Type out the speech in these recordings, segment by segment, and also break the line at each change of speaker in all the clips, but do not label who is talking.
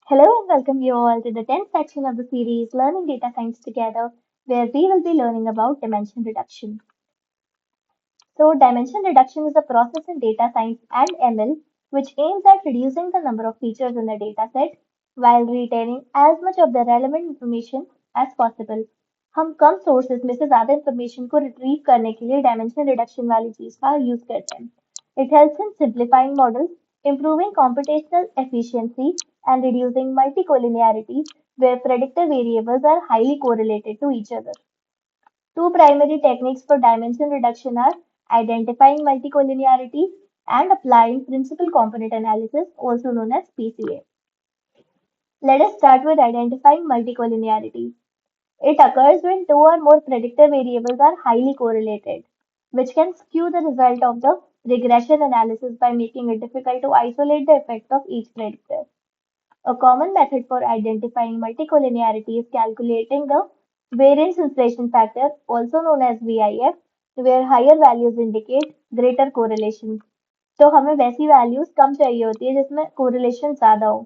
Hello and welcome you all to the 10th section of the series Learning Data Science Together, where we will be learning about dimension reduction. So, dimension reduction is a process in data science and ML which aims at reducing the number of features in a data set while retaining as much of the relevant information as possible. हम कम sources में से ज्यादा information को retrieve करने के लिए dimension reduction वाली चीज का यूज करते हैं. It helps in simplifying models, improving computational efficiency, and reducing multicollinearity, where predictor variables are highly correlated to each other. Two primary techniques for dimension reduction are identifying multicollinearity and applying principal component analysis, also known as PCA. Let us start with identifying multicollinearity. It occurs when two or more predictor variables are highly correlated, which can skew the result of the regression analysis by making it difficult to isolate the effect of each predictor. A common method for identifying multicollinearity is calculating the variance inflation factor, also known as VIF, where higher values indicate greater correlation. तो हमें वैसी values कम चाहिए होती है जिसमें correlation ज्यादा हो,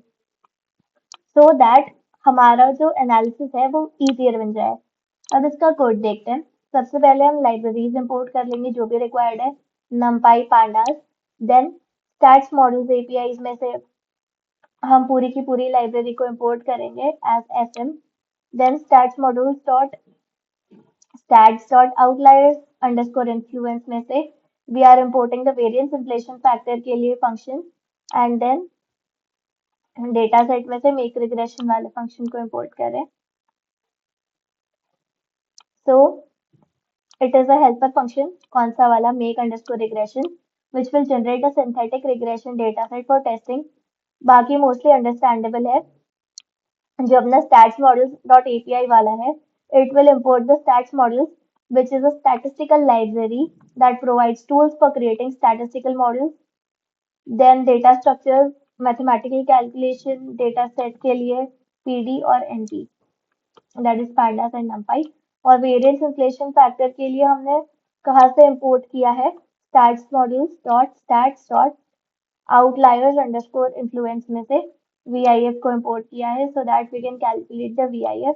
so that हमारा जो एनालिसिस है वो इजियर बन जाए. अब इसका कोड देखते हैं. सबसे पहले हम लाइब्रेरीज इंपोर्ट कर लेंगे जो भी रिक्वायर्ड है. numpy pandas, then stats models APIs में से हम पूरी की पूरी लाइब्रेरी को इंपोर्ट करेंगे as sm. Then stats models dot stats dot outliers underscore influence में से we are importing the variance inflation factor के लिए function, and then data set में से मेक रिग्रेशन वाले फंक्शन को इंपोर्ट करें. So it is a helper function. कौन सा वाला? Make underscore regression, which will generate a synthetic regression data set for testing. बाकी मोस्टली अंडरस्टैंडेबल है. जो अपना स्टैट्स मॉडल्स डॉट एपीआई वाला है, it will import the stats models which is a statistical library that provides tools for creating statistical models. Then data structures, mathematical calculation, data set के लिए PD और NP, that is pandas and numpy. और variance inflation factor के लिए हमने कहाँ से import किया है? stats models dot stats dot outliers underscore influence में से VIF को import किया है, so that we can calculate the VIF,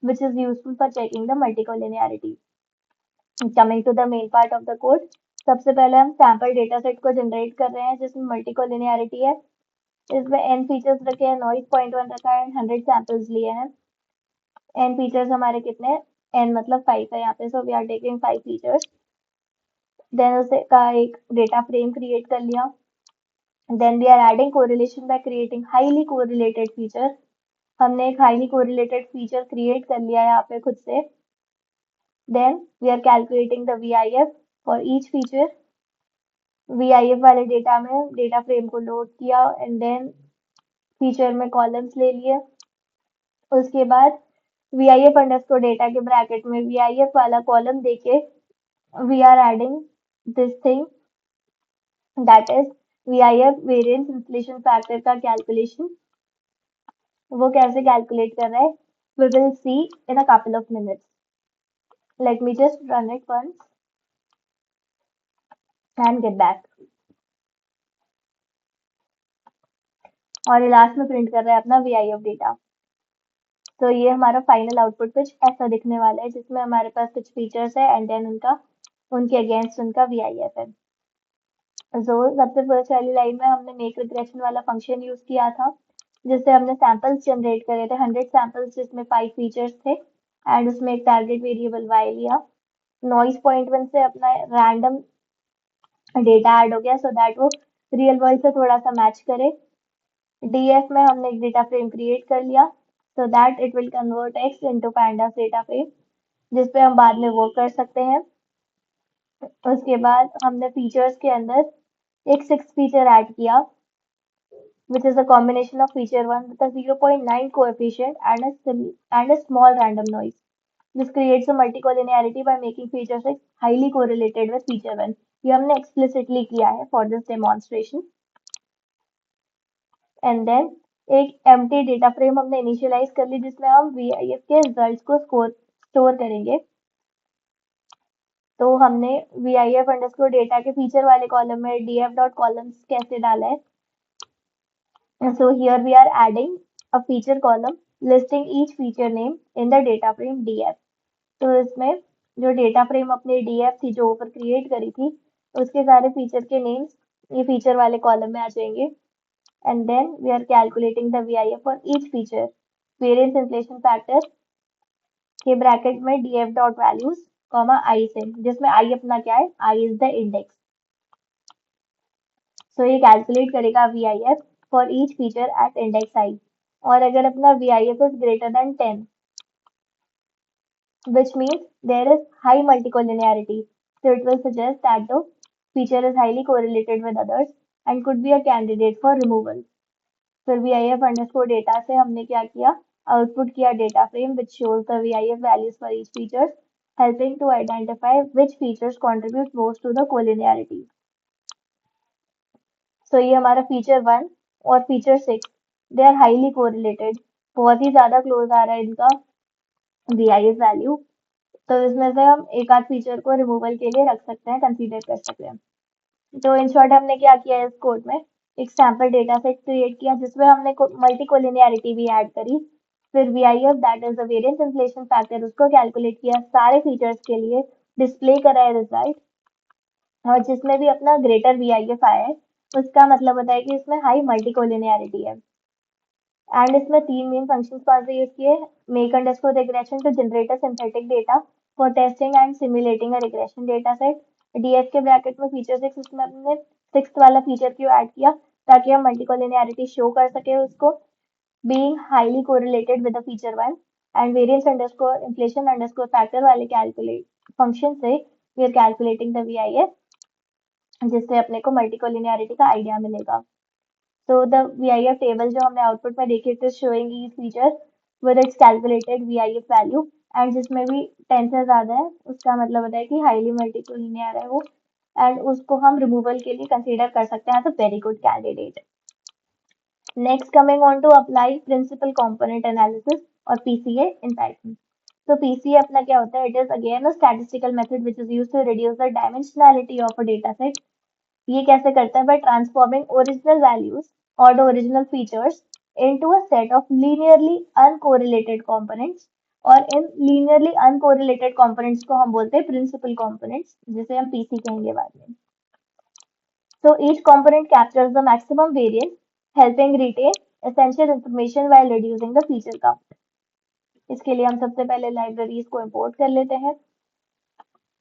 which is useful for checking the multicollinearity. Coming to the main part of the code. सबसे पहले हम sample data set को generate कर रहे हैं जिसमें मल्टीकोलिनियरिटी है. इसमें n फीचर्स रखे हैं, नॉइज 0.1 रखा है, 100 सैंपल्स लिए हैं. n फीचर्स हमारे कितने हैं? n मतलब 5 है यहाँ पे, so we are taking 5 features. Then उसे का एक डेटा फ्रेम क्रिएट कर लिया. Then we are adding correlation by creating highly correlated feature. हमने एक हाईली कोरिलेटेड फीचर क्रिएट कर लिया है यहाँ पे खुद से. Then we are calculating the VIF for each feature. VIF वाले डेटा में डेटा फ्रेम को लोड किया एंड देन फीचर में कॉलम्स ले लिए. उसके बाद VIF अंडरस्कोर डेटा के ब्रैकेट में VIF वाला कॉलम देके we are adding this thing, that is VIF variance inflation factor का कैलकुलेशन. वो कैसे कैलकुलेट कर रहा है we will see in a couple of minutes. Let me just run it once and get back. और ये last में print कर रहा है अपना VIF डेटा. तो ये हमारा फाइनल आउटपुट कुछ ऐसा दिखने वाला है जिसमें हमारे पास कुछ फीचर्स है एंड देन उनके अगेंस्ट उनका VIF है. तो सबसे फर्स्ट वाली लाइन में हमने मेक रिग्रेशन वाला फंक्शन यूज किया था जिससे हमने सैंपल्स जनरेट करे थे, 100 सैंपल्स जिसमें 5 फीचर्स थे एंड उसमें एक टारगेट वेरिएबल y लिया. नॉइज 0.1 से अपना रैंडम डेटा ऐड हो गया सो दैट वो रियल वर्ल्ड से थोड़ा सा मैच करे. DF में हमने एक डेटा फ्रेम क्रिएट कर लिया so that it will convert X into pandas data frame जिसपे हम बाद में वर्क कर सकते हैं. उसके बाद हमने फीचर्स के अंदर एक 6 फीचर ऐड किया which is a combination of feature 1 with a 0.9 coefficient and a small random noise. This creates a multicollinearity by making feature 6 highly correlated with feature 1. ये हमने explicitly किया है for this demonstration. And then एक empty data frame हमने initialize कर ली जिसमें हम VIF के रिजल्ट्स को स्टोर करेंगे. तो हमने VIF अंडरस्कोर डेटा के फीचर वाले कॉलम में df डॉट कॉलम्स कैसे डाला है. So here we are adding a feature column listing each feature name in the data frame df. तो इसमें जो डेटा फ्रेम अपनी df थी जो ऊपर क्रिएट करी थी उसके सारे फीचर के नेम्स ये फीचर वाले कॉलम में आ जाएंगे. And then we are calculating the VIF for each feature. Variance inflation factor के ब्रैकेट में df dot values comma I से, जिसमें I अपना क्या है, I is the index. So ये कैलकुलेट करेगा VIF for each feature at index I. और अगर अपना VIF is greater than 10, which means there is high multicollinearity. So it will suggest that the feature is highly correlated with others and could be a candidate for removal. फिर VIF underscore data से हमने क्या किया, output किया data frame which shows the VIF values for each feature, helping to identify which features contribute most to the collinearity. So ये हमारा feature 1 और feature 6 they are highly correlated, बहुत ही ज्यादा क्लोज आ रहा है इनका VIF वैल्यू. तो इसमें से हम एक आध फीचर को रिमूवल के लिए रख सकते हैं, कंसीडर कर सकते हैं. तो इन शॉर्ट हमने क्या किया है, इस कोड में एक सैम्पल डेटा सेट क्रिएट किया जिसमें हमने मल्टीकोलिनियरिटी भी ऐड करी. फिर VIF that is the variance inflation factor उसको कैलकुलेट किया, सारे फीचर्स के लिए डिस्प्ले करा है रिजल्ट, और जिसमें भी अपना ग्रेटर VIF आया है उसका मतलब होता है कि इसमें हाई मल्टीकोलिनियरिटी है. एंड इसमें तीन मेन फंक्शंस कौन से यूज किए, make underscore regression to generate a synthetic data for testing and simulating a regression data set. DF के ब्रैकेट में फीचर 6, इसमें हमने 6th वाला फीचर क्यों ऐड किया, ताकि हम मल्टीकोलिनियरिटी शो कर सके उसको, being highly correlated with the feature 1. And variance underscore inflation underscore factor वाले कैलकुलेट फंक्शन से we are calculating the VIF, जिससे अपने को मल्टीकोलिनियरिटी का आइडिया मिलेगा. So the VIF table जो हमने आउटपुट में देखी थी showing each feature with its calculated VIF value, and जिसमें भी 10 से ज्यादा है उसका मतलब होता है कि हाईली मल्टीकोलिनियर है वो, एंड उसको हम रिमूवल के लिए कंसीडर कर सकते हैं as a very good candidate. Next coming on to apply principal component analysis और PCA इन पाइथन. तो PCA अपना क्या होता है, it is again a statistical method which is used to reduce the dimensionality of a data set. ये कैसे करता है, बाय ट्रांसफॉर्मिंग ओरिजिनल वैल्यूज और the original features into a set of linearly uncorrelated components. और इन linearly uncorrelated components को हम बोलते हैं प्रिंसिपल कंपोनेंट्स, जिसे हम पीसी कहेंगे बाद में. So each component captures the maximum variance, helping retain essential information while reducing the feature count. इसके लिए हम सबसे पहले लाइब्रेरीज को इंपोर्ट कर लेते हैं.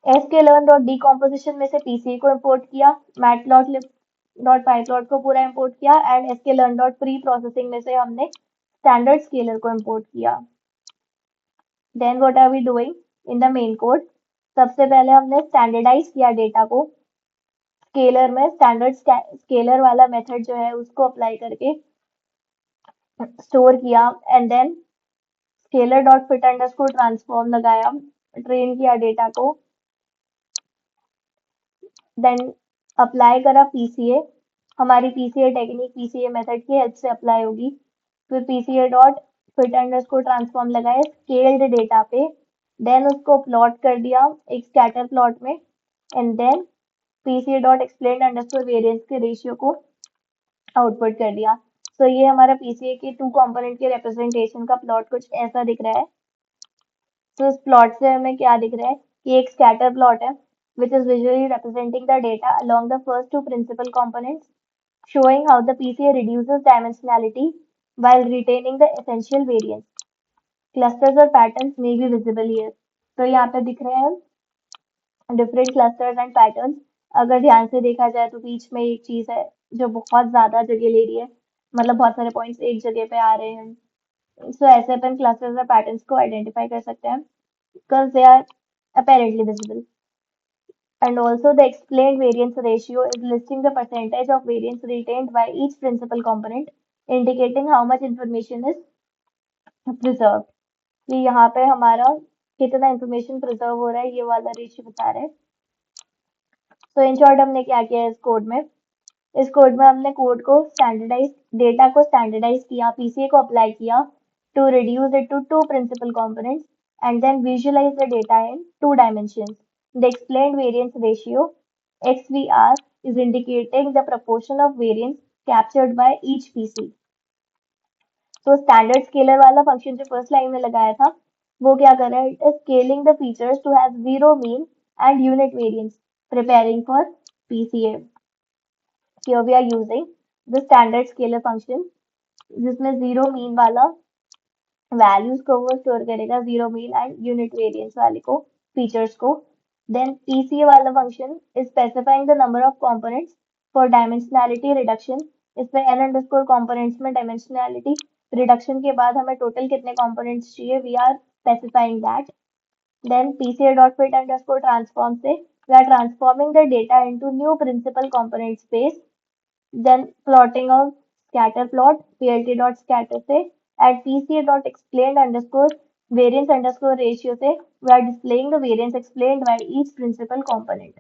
sklearn डॉट decomposition में से PCA को इंपोर्ट किया, matplotlib डॉट pyplot को पूरा इंपोर्ट किया, and sklearn dot preprocessing में से हमने स्टैंडर्ड स्केलर को इंपोर्ट किया. Then what are we doing in the main code, सबसे पहले हमने स्टैंडर्डाइज किया डेटा को स्केलर में, स्टैंडर्ड स्केलर वाला मेथड जो है उसको अप्लाई करके स्टोर किया, and then scaler dot fit underscore transform लगाया, ट्रेन किया डेटा को, देन अप्लाई करा PCA. हमारी PCA टेक्निक PCA मेथड की हेल्प से अप्लाई होगी. फिर PCA dot fit underscore transform लगाए स्केल्ड डेटा पे, देन उसको प्लॉट कर दिया एक स्कैटर प्लॉट में, and then PCA dot explain underscore variance के रेशियो को आउटपुट कर दिया. तो ये हमारा PCA के 2 कंपोनेंट के रिप्रेजेंटेशन का प्लॉट कुछ ऐसा दिख रहा है. तो इस प्लॉट से हमें क्या दिख रहा है कि एक स्कैटर प्लॉट है which is visually representing the data along the first two principal components, showing how the PCA reduces dimensionality while retaining the essential variance. Clusters और patterns may be visible here. तो यहाँ पे दिख रहे हैं different clusters and patterns. अगर ध्यान से देखा जाए तो बीच में एक चीज है जो बहुत ज्यादा जगह ले रही है, मतलब बहुत सारे पॉइंट्स एक जगह पे आ रहे हैं. So ऐसे अपन क्लस्टर्स और पैटर्न्स को आइडेंटिफाई कर सकते हैं because they are apparently visible. And also the explained variance ratio is listing the percentage of variance retained by each principal component, indicating how much information is preserved. कि यहाँ पे हमारा कितना इंफॉर्मेशन प्रिजर्व हो रहा है ये वाला रेशियो बता रहे हैं. तो इन शॉर्ट हमने क्या किया है इस कोड में हमने कोड को स्टैंडर्डाइज, डेटा को स्टैंडर्डाइज किया, PCA को अप्लाई किया to reduce it to 2 principal components, and then visualize the data in 2 dimensions. The explained variance ratio XVR is indicating the proportion of variance captured by each PC. तो standard scaler वाला function जो first line में लगाया था वो क्या कर रहा है, it is scaling the features to have zero mean and unit variance preparing for PCA. Here we are using the standard scalar function जिसमें जीरो मीन वाला वैल्यूज को वो स्टोर करेगा, zero mean and unit variance वाले को, features को. Then PCA वाला function is specifying the number of components for dimensionality reduction. इसमें एन अंडरस्कोर कंपोनेंट्स में डायमेंशनैलिटी रिडक्शन के बाद हमें टोटल कितने कंपोनेंट्स चाहिए, we are specifying that. Then PCA dot fit underscore transform से we are transforming the data into new principal component space. Then plotting of scatter plot plt.scatter से at pca.explained underscore variance underscore ratio से we are displaying the variance explained by each principal component.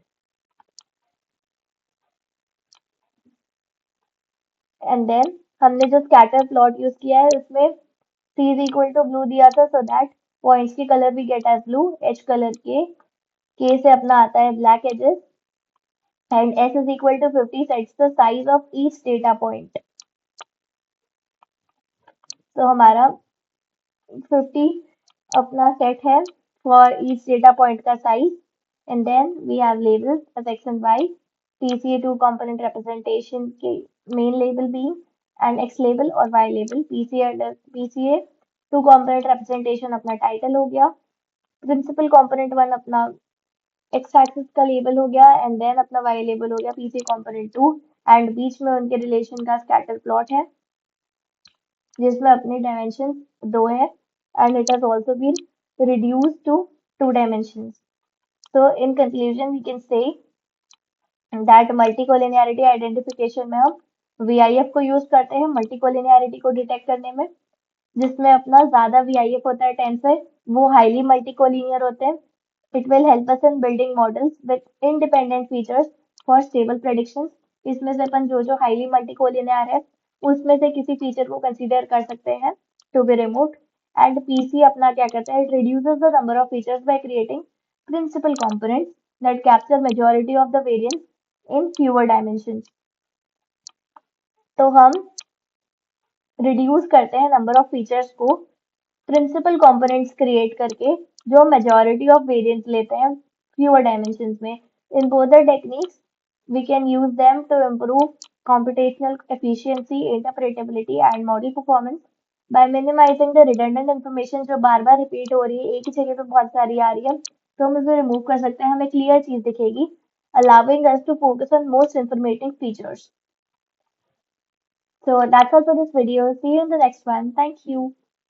And then हमने जो scatter plot use किया है उसमें c is equal to blue दिया था, so that points की color we get as blue, h color k से अपना आता है black edges, and s is equal to 50 sets the size of each data point. तो हमारा 50 अपना सेट है फॉर ईच डेटा पॉइंट का size. And then we have labels as X and Y. PCA two component representation के main label being and X label और Y label. PCA two component representation अपना title हो गया. प्रिंसिपल कंपोनेंट 1 अपना x axis का label हो गया, एंड देन अपना वाई लेबल हो गया पीसीए कंपोनेंट 2. एंड बीच में उनके रिलेशन का स्कैटर प्लॉट है जिसमें अपनी डायमेंशन 2 है, and it has also been reduced to 2 dimensions. So in conclusion we can say that multicollinearity identification में हम VIF को यूज करते हैं multicollinearity को डिटेक्ट करने में, जिसमें अपना ज्यादा VIF होता है 10 से, वो हाईली मल्टीकोलिनियर होते हैं. It will help us in building models with independent features for stable predictions. इसमें से अपन जो जो हाईली मल्टीकोलिनियर है उसमें से किसी फीचर को कंसीडर कर सकते हैं to be removed. And PC अपना क्या करता है, it reduces the number of features by creating principal components that capture majority of the variance in fewer dimensions. तो हम रिड्यूस करते हैं नंबर ऑफ फीचर्स को प्रिंसिपल कंपोनेंट्स क्रिएट करके जो मेजॉरिटी ऑफ वेरिएंस लेते हैं फ्यूअर डायमेंशंस में. In both the techniques we can use them to improve computational efficiency, interpretability and model performance by minimizing the redundant information जो बार बार repeat हो रही है, एक ही जगह पे बहुत सारी आ रही है, तो हम इसे रिमूव कर सकते हैं, हमें क्लियर चीज दिखेगी, allowing us to focus on most informative features. So that's all for this video. See you in the next one. Thank you.